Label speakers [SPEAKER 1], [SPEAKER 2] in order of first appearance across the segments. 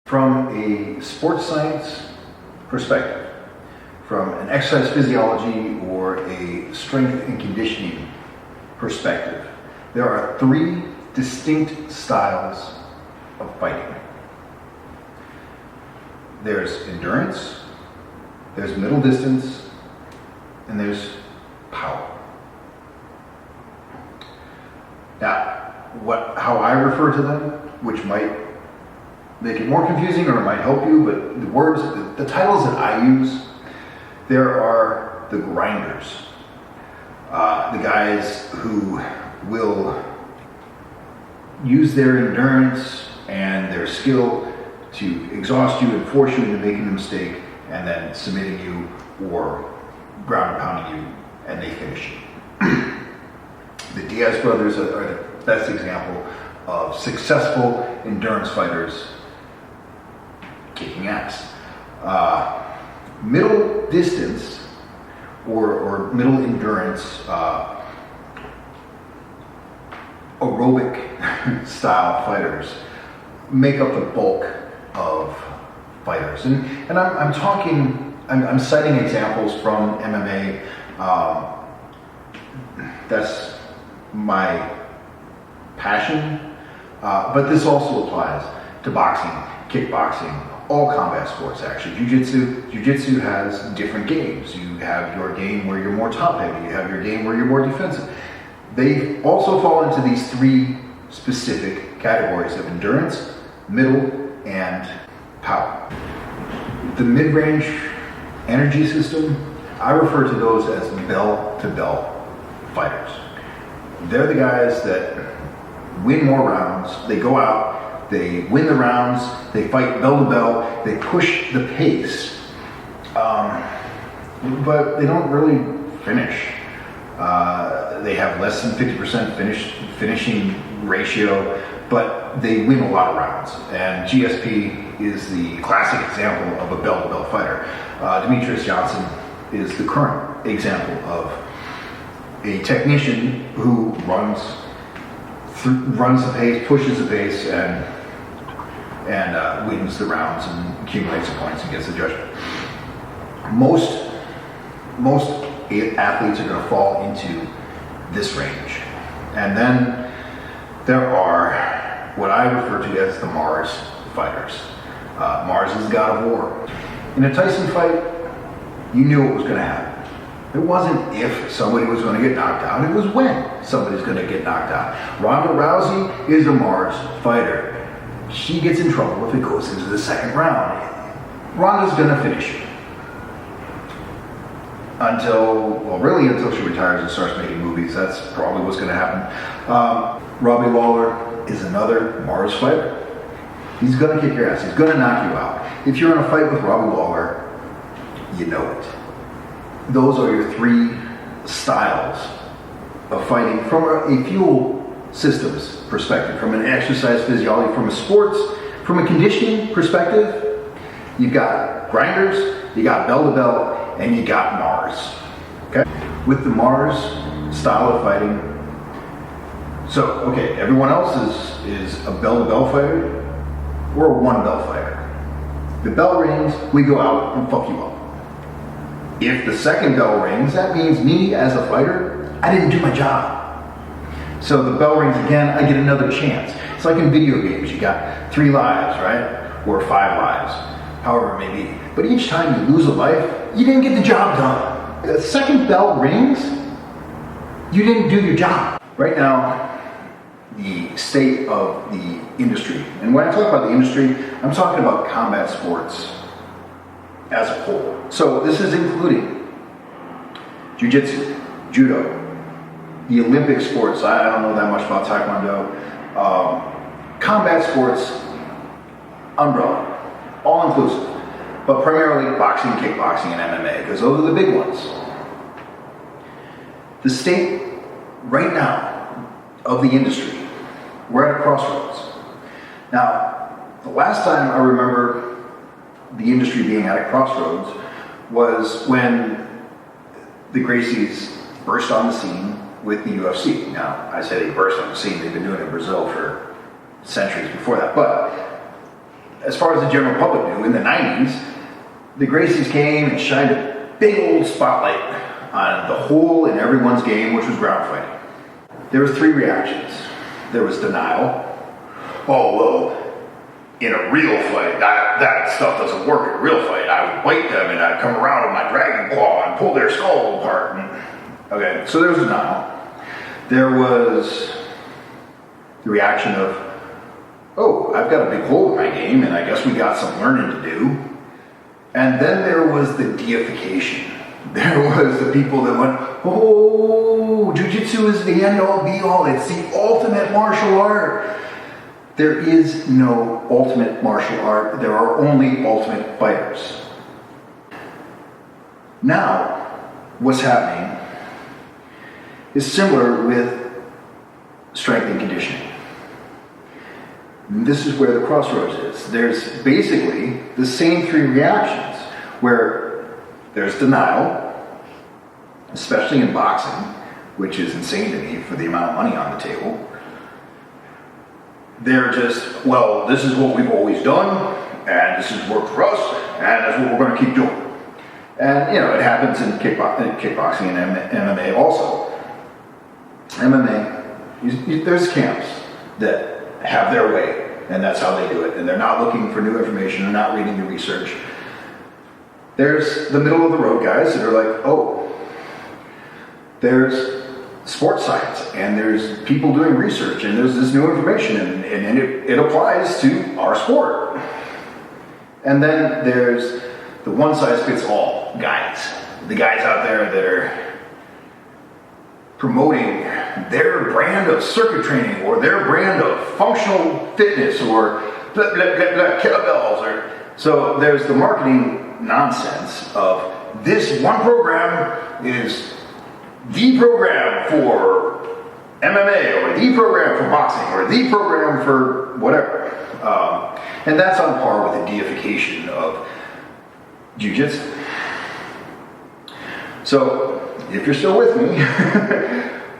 [SPEAKER 1] From a sports science perspective, from an exercise physiology or a strength and conditioning perspective, there are three distinct styles of fighting. There's endurance, there's middle distance, and there's power. Now, how I refer to them, which might make it more confusing or it might help you, but the titles that I use, there are the grinders. The guys who will use their endurance and their skill to exhaust you and force you into making a mistake and then submitting you or ground and pounding you, and they finish you. The Diaz brothers are the best example of successful endurance fighters kicking ass. Middle distance or middle endurance aerobic style fighters make up the bulk of fighters, and I'm citing examples from MMA. That's my passion, but this also applies to boxing, kickboxing, all combat sports actually. Jiu-jitsu has different games. You have your game where you're more top heavy, you have your game where you're more defensive. They also fall into these three specific categories of endurance, middle, and power. The mid-range energy system, I refer to those as bell-to-bell fighters. They're the guys that win more rounds, they go out, they win the rounds, they fight bell to bell, they push the pace, but they don't really finish. They have less than 50% finishing ratio, but they win a lot of rounds. And GSP is the classic example of a bell to bell fighter. Demetrius Johnson is the current example of a technician who runs the pace, pushes the pace, and wins the rounds and accumulates the points and gets the judgment. Most athletes are going to fall into this range. And then there are what I refer to as the Mars fighters. Mars is the god of war. In a Tyson fight, you knew what was going to happen. It wasn't if somebody was going to get knocked out, it was when somebody's going to get knocked out. Ronda Rousey is a Mars fighter. She gets in trouble if it goes into the second round. Ronda's going to finish it. Until she retires and starts making movies. That's probably what's going to happen. Robbie Lawler is another Mars fighter. He's going to kick your ass. He's going to knock you out. If you're in a fight with Robbie Lawler, you know it. Those are your three styles of fighting from a fuel systems perspective, from an exercise physiology, from a sports, from a conditioning perspective. You've got grinders, you got bell to bell, and you got Mars. Okay? With the Mars style of fighting, everyone else is a bell to bell fighter. We're a one bell fighter. The bell rings, we go out and fuck you up. If the second bell rings, that means me as a fighter, I didn't do my job. So the bell rings again, I get another chance. It's like in video games, you got 3 lives, right? Or 5 lives, however it may be. But each time you lose a life, you didn't get the job done. The second bell rings, you didn't do your job. Right now, the state of the industry, and when I talk about the industry, I'm talking about combat sports as a whole. So this is including jiu-jitsu, judo, the Olympic sports. I don't know that much about taekwondo. Combat sports, umbrella, all inclusive, but primarily boxing, kickboxing, and MMA, because those are the big ones. The state right now of the industry, we're at a crossroads. Now, the last time I remember the industry being at a crossroads was when the Gracies burst on the scene with the UFC. Now, I say they burst on the scene, they've been doing it in Brazil for centuries before that, but as far as the general public knew, in the 90s, the Gracies came and shined a big old spotlight on the hole in everyone's game, which was ground fighting. There was 3 reactions. There was denial. Oh, well, in a real fight, that stuff doesn't work in a real fight. I would bite them and I'd come around with my dragon claw and pull their skull apart. Okay, so there was denial. There was the reaction of, oh, I've got a big hole in my game and I guess we got some learning to do. And then there was the deification. There was the people that went, oh, jiu-jitsu is the end-all be-all. It's the ultimate martial art. There is no ultimate martial art. There are only ultimate fighters. Now, what's happening is similar with strength and conditioning. This is where the crossroads is. There's basically the same 3 reactions, where there's denial, especially in boxing, which is insane to me for the amount of money on the table. They're just, well, this is what we've always done, and this has worked for us, and that's what we're going to keep doing. And, it happens in kickboxing and MMA also. MMA, there's camps that have their way, and that's how they do it, and they're not looking for new information, they're not reading the research. There's the middle of the road guys that are like, oh, there's sports science, and there's people doing research, and there's this new information, and it applies to our sport. And then there's the one-size-fits-all guys, the guys out there that are promoting their brand of circuit training, or their brand of functional fitness, or blah, blah, blah, blah, kettlebells. So there's the marketing nonsense of this one program is the program for MMA, or the program for boxing, or the program for whatever. And that's on par with the deification of jiu-jitsu. So, if you're still with me,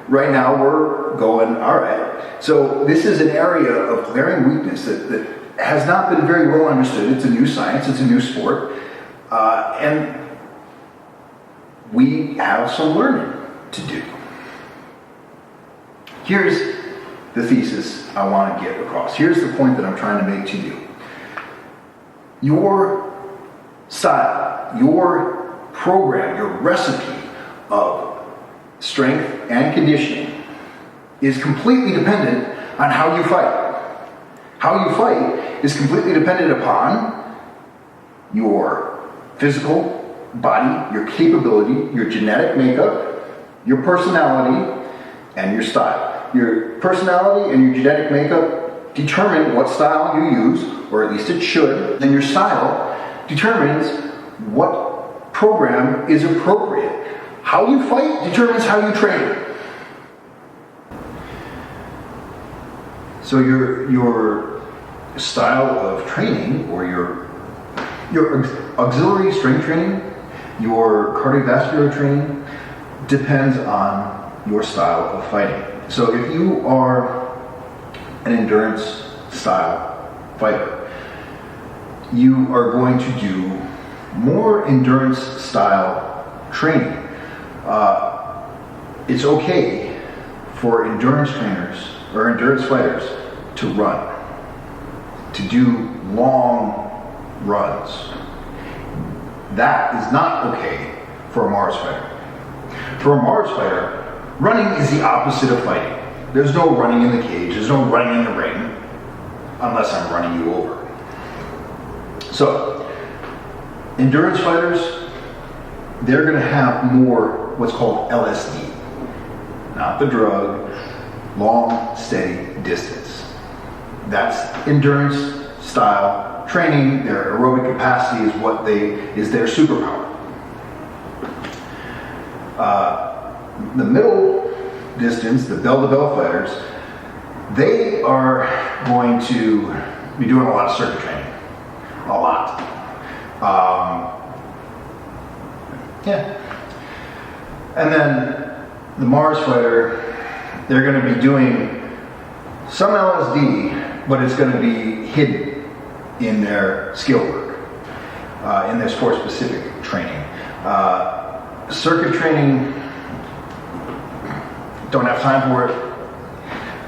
[SPEAKER 1] right now we're going, all right. So this is an area of glaring weakness that has not been very well understood. It's a new science, it's a new sport. And we have some learning to do. Here's the thesis I want to get across. Here's the point that I'm trying to make to you. Your style, your program, your recipe of strength and conditioning is completely dependent on how you fight. How you fight is completely dependent upon your physical body, your capability, your genetic makeup, your personality, and your style. Your personality and your genetic makeup determine what style you use, or at least it should, and your style determines what program is appropriate. How you fight determines how you train. So your style of training, or your auxiliary strength training, your cardiovascular training, depends on your style of fighting. So if you are an endurance style fighter, you are going to do more endurance style training. It's okay for endurance trainers or endurance fighters to run, to do long runs. That is not okay for a Mars fighter. For a Mars fighter, running is the opposite of fighting. There's no running in the cage, there's no running in the ring, unless I'm running you over. So, endurance fighters, they're going to have more what's called LSD. Not the drug, long, steady distance. That's endurance style training. Their aerobic capacity is their superpower. The middle distance, the bell-to-bell fighters, they are going to be doing a lot of circuit training. A lot. And then the Mars fighter, they're going to be doing some LSD, but it's going to be hidden. in their skill work, in their sport-specific training. Circuit training, don't have time for it.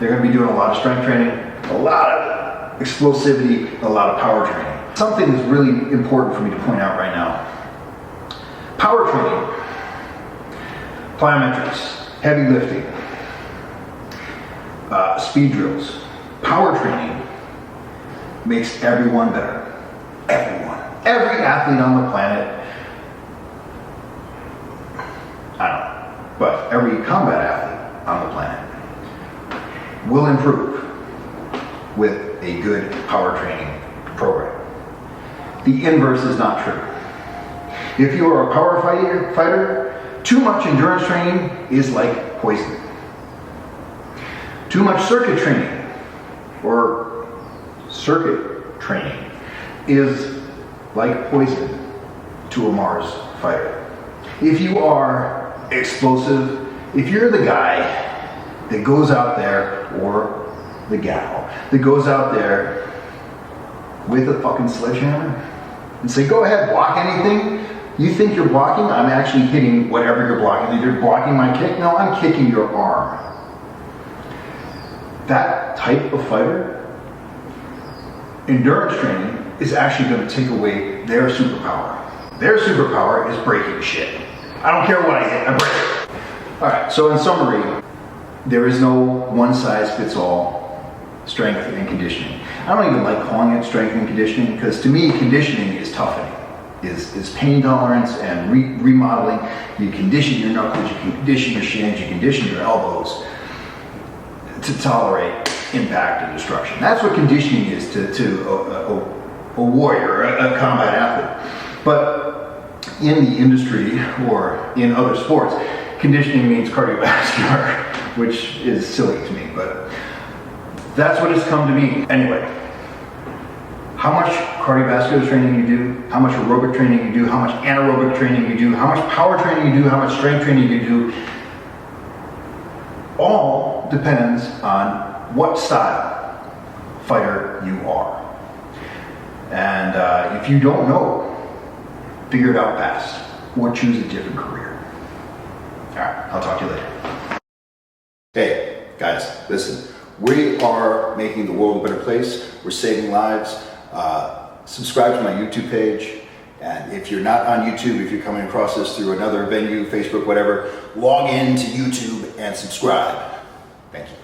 [SPEAKER 1] They're going to be doing a lot of strength training, a lot of explosivity, a lot of power training. Something that's really important for me to point out right now. Power training, plyometrics, heavy lifting, speed drills, power training makes everyone better. Everyone. Every athlete on the planet, I don't know, but every combat athlete on the planet will improve with a good power training program. The inverse is not true. If you are a power fighter, too much endurance training is like poison. Too much circuit training or circuit training is like poison to a Mars fighter. If you are explosive, if you're the guy that goes out there, or the gal that goes out there with a fucking sledgehammer and say, go ahead, block anything. You think you're blocking? I'm actually hitting whatever you're blocking. You're blocking my kick? No, I'm kicking your arm. That type of fighter, endurance training is actually going to take away their superpower. Their superpower is breaking shit. I don't care what I hit, I break it. All right, so in summary, there is no one-size-fits-all strength and conditioning. I don't even like calling it strength and conditioning, because to me, conditioning is toughening, is pain tolerance and remodeling. You condition your knuckles, you condition your shins, you condition your elbows to tolerate impact and destruction. That's what conditioning is to a warrior, a combat athlete. But in the industry or in other sports, conditioning means cardiovascular, which is silly to me, but that's what it's come to mean. Anyway, how much cardiovascular training you do, how much aerobic training you do, how much anaerobic training you do, how much power training you do, how much strength training you do, all depends on what style fighter you are. And if you don't know, figure it out fast or choose a different career. All right, I'll talk to you later. Hey, guys, listen. We are making the world a better place. We're saving lives. Subscribe to my YouTube page. And if you're not on YouTube, if you're coming across this through another venue, Facebook, whatever, log in to YouTube and subscribe. Thank you.